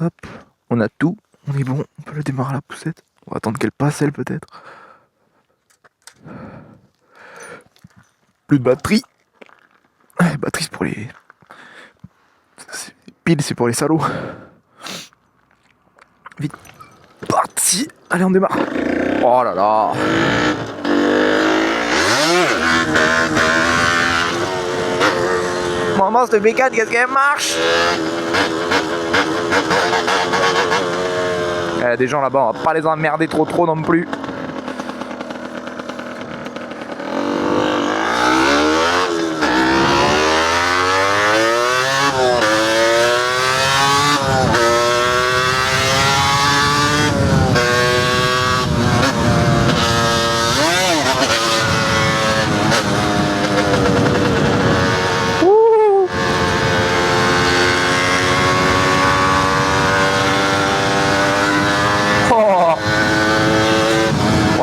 Hop, on a tout, on est bon, on peut le démarrer à la poussette. On va attendre qu'elle passe, elle, peut-être. Plus de batterie. Batterie, c'est pour les... Pile, c'est pour les salauds. Vite. Parti. Allez, on démarre. Oh là là. Maman, cette bécane, qu'est-ce qu'elle marche? Il y a des gens là-bas, on va pas les emmerder trop non plus.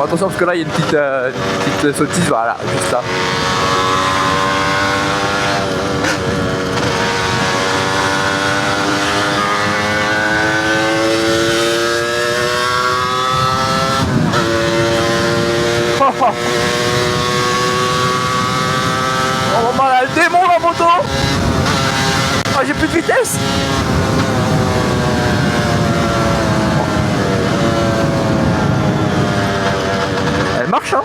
Attention parce que là il y a une petite sautille, voilà, juste là. Oh maman, elle démonte la moto. Ah, j'ai plus de vitesse. Elle marche, hein.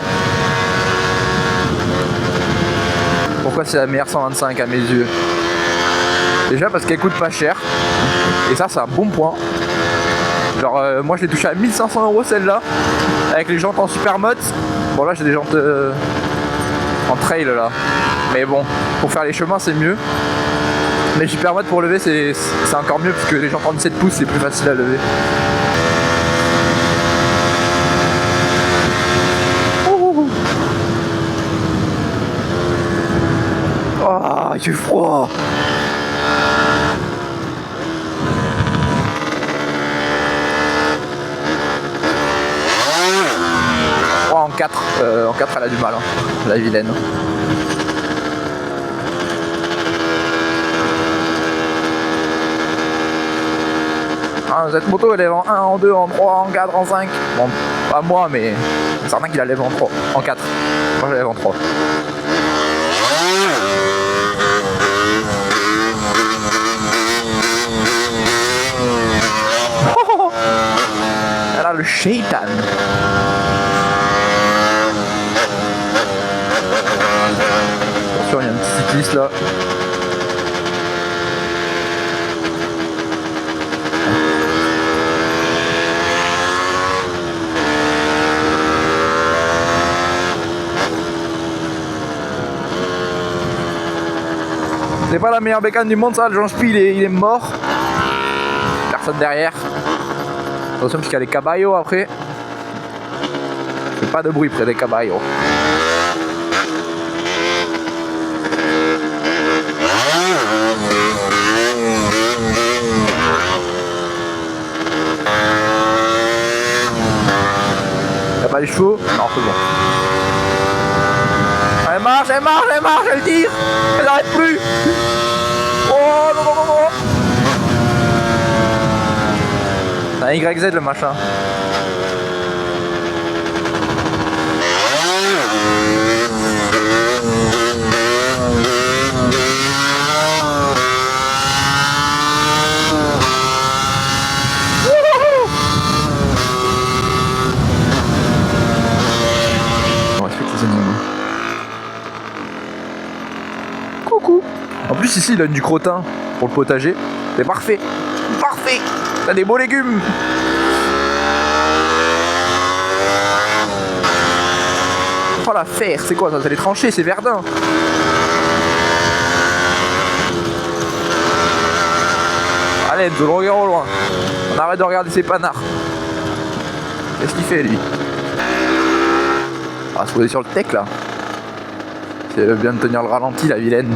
Pourquoi c'est la meilleure 125 à mes yeux? Déjà parce qu'elle coûte pas cher. Et ça c'est un bon point. Genre moi je l'ai touché à 1500 € celle-là. Avec les jantes en super mode. Bon là j'ai des jantes en trail là. Mais bon, pour faire les chemins c'est mieux. Mais super mode pour lever c'est encore mieux. Parce que les jantes en 17 pouces c'est plus facile à lever. Ah, il fait froid. Oh, en 4 elle a du mal, hein, la vilaine. Ah, cette moto elle est en 1, en 2, en 3, en 4, en 5. Bon, pas moi, mais certains qui la lèvent en 3, en 4. Moi je la lève en 3. Elle a le shaitan. Attention, il y a un petit cycliste là. C'est pas la meilleure bécane du monde ça, le Jean Spi il est mort. Personne derrière. Attention parce qu'il y a les caballos après. Fais pas de bruit près des caballos. Y'a pas les chevaux? Non, c'est bon. Elle marche, elle marche, elle marche, elle tire. Elle n'arrête plus. Oh non, non, non, non. C'est un YZ le machin. On respecte les animaux. Coucou. En plus ici il donne du crottin pour le potager. C'est parfait. Parfait. T'as des beaux légumes. Oh la fer, c'est quoi ça? C'est les tranchées, c'est Verdun. Allez, de longueur au loin. On arrête de regarder ses panards. Qu'est-ce qu'il fait lui? Ah, se poser sur le tech là. C'est bien de tenir le ralenti la vilaine.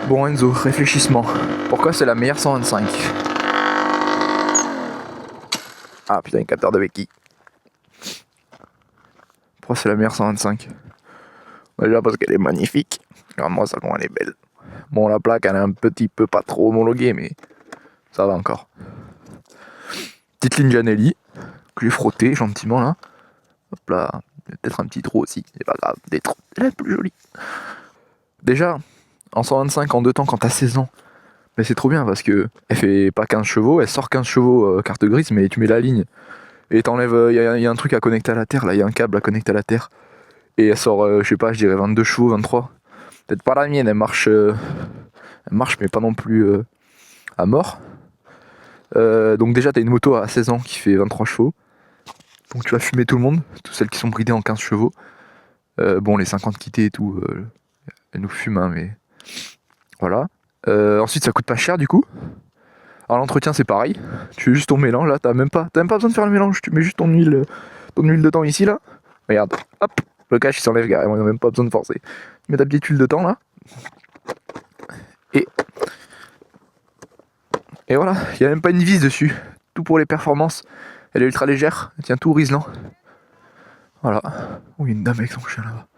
Bon Enzo, réfléchissement. Pourquoi c'est la meilleure 125? Ah putain, un capteur de béquille. Pourquoi c'est la meilleure 125? Déjà parce qu'elle est magnifique. Alors moi, ça elle est belle. Bon, la plaque, elle est un petit peu pas trop homologuée, mais ça va encore. Petite ligne Janelli, que j'ai frotté gentiment là. Hop là, peut-être un petit trou aussi, c'est pas grave, des trous, elle est plus jolie. Déjà, en 125 en 2 temps quand t'as 16 ans, mais c'est trop bien parce que elle fait pas 15 chevaux, elle sort 15 chevaux carte grise, mais tu mets la ligne et t'enlèves, il y a un truc à connecter à la terre, là, il y a un câble à connecter à la terre. Et elle sort, je sais pas, je dirais 22 chevaux, 23. Peut-être pas la mienne, elle marche mais pas non plus à mort. Donc déjà t'as une moto à 16 ans qui fait 23 chevaux. Donc tu vas fumer tout le monde, toutes celles qui sont bridées en 15 chevaux. Bon, les 50 quittés et tout, elles nous fument, hein, mais voilà. Ensuite ça coûte pas cher du coup. Alors l'entretien c'est pareil, tu fais juste ton mélange là, t'as même pas besoin de faire le mélange, tu mets juste ton huile de temps ici là. Regarde, hop, le cache il s'enlève carrément, il n'y a même pas besoin de forcer. Tu mets ta petite huile de temps là. Et voilà, il n'y a même pas une vis dessus. Tout pour les performances. Elle est ultra légère, elle tient tout riselant. Voilà. Oh, il y a une dame avec son chien là-bas.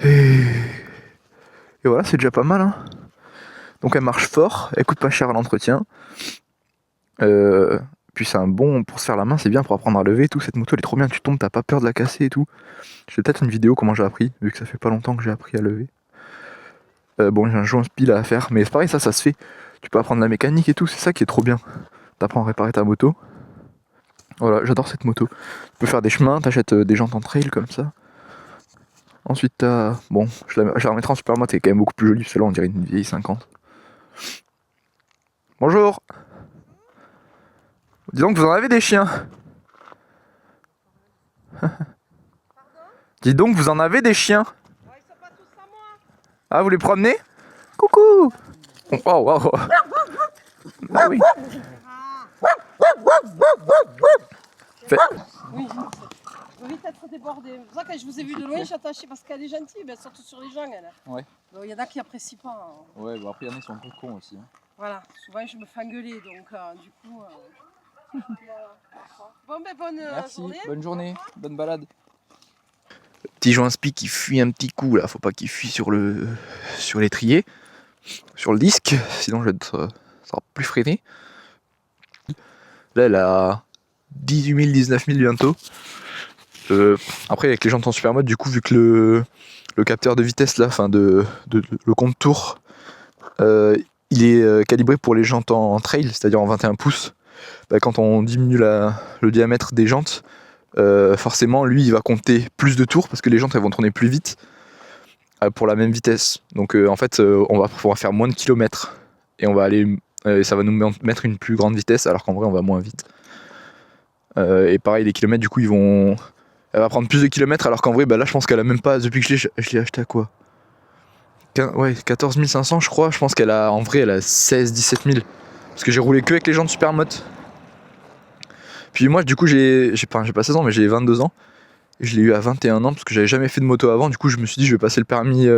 Et voilà, c'est déjà pas mal. Hein. Donc elle marche fort, elle coûte pas cher à l'entretien. Puis c'est un bon pour se faire la main, c'est bien pour apprendre à lever et tout. Cette moto elle est trop bien, tu tombes, t'as pas peur de la casser et tout. Je fais peut-être une vidéo comment j'ai appris, vu que ça fait pas longtemps que j'ai appris à lever. Bon, j'ai un joint pile à faire, mais c'est pareil, ça se fait. Tu peux apprendre la mécanique et tout, c'est ça qui est trop bien. T'apprends à réparer ta moto. Voilà, j'adore cette moto. Tu peux faire des chemins, t'achètes des jantes en trail comme ça. Ensuite t'as... Bon, je la remettrai en super moto, elle est quand même beaucoup plus jolie, parce que là on dirait une vieille 50. Bonjour. Dis donc, vous en avez des chiens. Dis donc, vous en avez des chiens. Ouais, ils sont pas tous à moi. Ah, vous les promenez? Coucou. Oh, oh, oh. Ah oui. Fait... Oui, je veux vite être débordée. C'est pour ça que quand je vous ai vu de loin, je suis attachée parce qu'elle est gentille, mais surtout sur les gens, elle. Ouais. Il y en a qui apprécient pas. Hein. Ouais, bon après il y en a qui sont un peu cons aussi. Hein. Voilà, souvent je me fais engueuler, donc du coup... voilà. Bon, ben bonne Merci, journée. bonne journée, bonne balade. Petit joint spi qui fuit un petit coup là, faut pas qu'il fuit sur l'étrier, sur le disque, sinon je vais être, ça sera plus freiné. Là elle a 18 000, 19 000 bientôt. Après avec les jantes en super mode, du coup vu que le capteur de vitesse là, enfin le compte tour, il est calibré pour les jantes en trail, c'est-à-dire en 21 pouces. Bah, quand on diminue le diamètre des jantes, forcément lui il va compter plus de tours parce que les jantes elles vont tourner plus vite pour la même vitesse. Donc en fait on va pouvoir faire moins de kilomètres et on va aller, ça va nous mettre une plus grande vitesse alors qu'en vrai on va moins vite. Et pareil les kilomètres du coup elle va prendre plus de kilomètres alors qu'en vrai bah là je pense qu'elle a même pas, depuis que je l'ai acheté à quoi, ouais 14 500 je crois, je pense qu'elle a en vrai elle a 16-17 000 parce que j'ai roulé que avec les jantes Supermoto. Puis moi du coup j'ai pas 16 ans mais j'ai 22 ans. Et je l'ai eu à 21 ans parce que j'avais jamais fait de moto avant. Du coup je me suis dit je vais passer le permis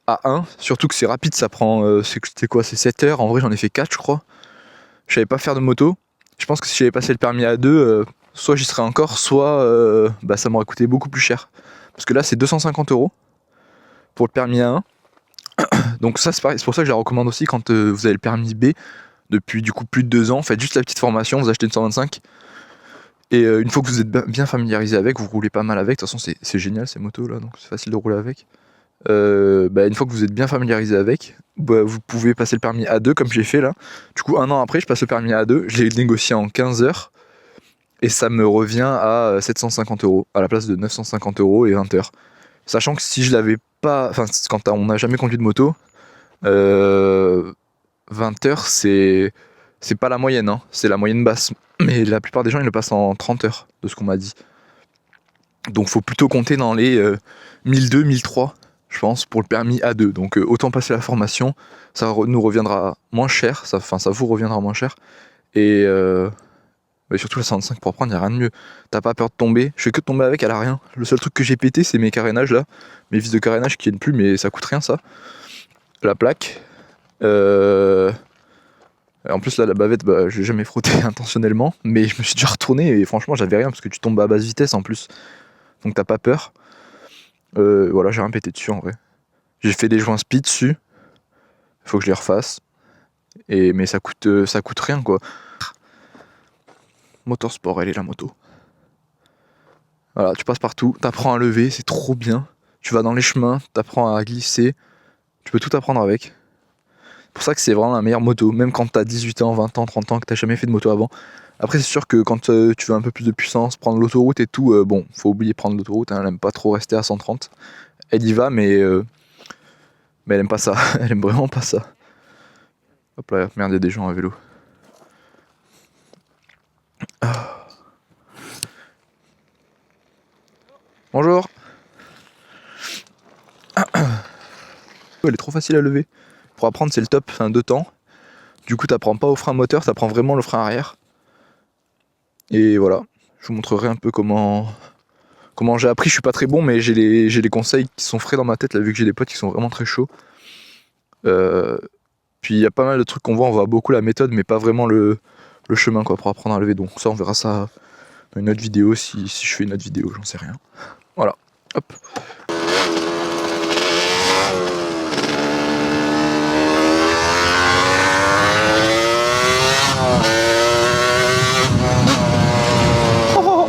à 1. Surtout que c'est rapide, ça prend c'était quoi, c'est 7 heures. En vrai j'en ai fait 4 je crois. Je savais pas faire de moto. Je pense que si j'avais passé le permis à 2, soit j'y serais encore, soit bah, ça m'aurait coûté beaucoup plus cher. Parce que là c'est 250 € pour le permis à 1. Donc ça c'est pareil, c'est pour ça que je la recommande aussi quand vous avez le permis B. Depuis du coup plus de 2 ans, faites juste la petite formation, vous achetez une 125. Et une fois que vous êtes bien familiarisé avec, vous roulez pas mal avec, de toute façon c'est génial ces motos là, donc c'est facile de rouler avec. Bah, une fois que vous êtes bien familiarisé avec, bah, vous pouvez passer le permis A2 comme j'ai fait là. Du coup 1 an après je passe le permis A2, je l'ai négocié en 15 heures. Et ça me revient à 750 € à la place de 950 € et 20 heures. Sachant que si je l'avais pas, enfin quand on n'a jamais conduit de moto, 20 heures c'est pas la moyenne, hein, c'est la moyenne basse. Mais la plupart des gens ils le passent en 30 heures, de ce qu'on m'a dit. Donc faut plutôt compter dans les 1200, 1300, je pense, pour le permis A2. Donc autant passer la formation, ça nous reviendra moins cher, ça vous reviendra moins cher. Et surtout la 125 pour apprendre, il n'y a rien de mieux. T'as pas peur de tomber, je fais que de tomber avec, elle a rien. Le seul truc que j'ai pété c'est mes carénages là, mes vis de carénage qui viennent plus, mais ça coûte rien ça. La plaque. En plus là la bavette bah, je l'ai jamais frotté intentionnellement, mais je me suis déjà retourné et franchement j'avais rien parce que tu tombes à basse vitesse en plus, donc t'as pas peur. Voilà, j'ai rien pété dessus en vrai. J'ai fait des joints speed dessus, faut que je les refasse. Mais ça coûte rien quoi. Motorsport, elle est la moto. Voilà, tu passes partout, t'apprends à lever, c'est trop bien. Tu vas dans les chemins, t'apprends à glisser. Tu peux tout apprendre avec. C'est pour ça que c'est vraiment la meilleure moto, même quand t'as 18 ans, 20 ans, 30 ans, que t'as jamais fait de moto avant. Après c'est sûr que quand tu veux un peu plus de puissance, prendre l'autoroute et tout, bon, faut oublier de prendre l'autoroute, hein, elle aime pas trop rester à 130. Elle y va mais elle aime pas ça, elle aime vraiment pas ça. Hop là, merde, il y a des gens à vélo. Ah. Bonjour. Elle est trop facile à lever. Pour apprendre c'est le top, c'est un 2 temps. Du coup t'apprends pas au frein moteur, t'apprends vraiment le frein arrière. Et voilà, je vous montrerai un peu comment j'ai appris. Je suis pas très bon mais j'ai les conseils qui sont frais dans ma tête là, vu que j'ai des potes qui sont vraiment très chauds. Puis il y a pas mal de trucs qu'on voit, on voit beaucoup la méthode mais pas vraiment le chemin quoi, pour apprendre à lever. Donc ça on verra ça dans une autre vidéo si je fais une autre vidéo, j'en sais rien. Voilà.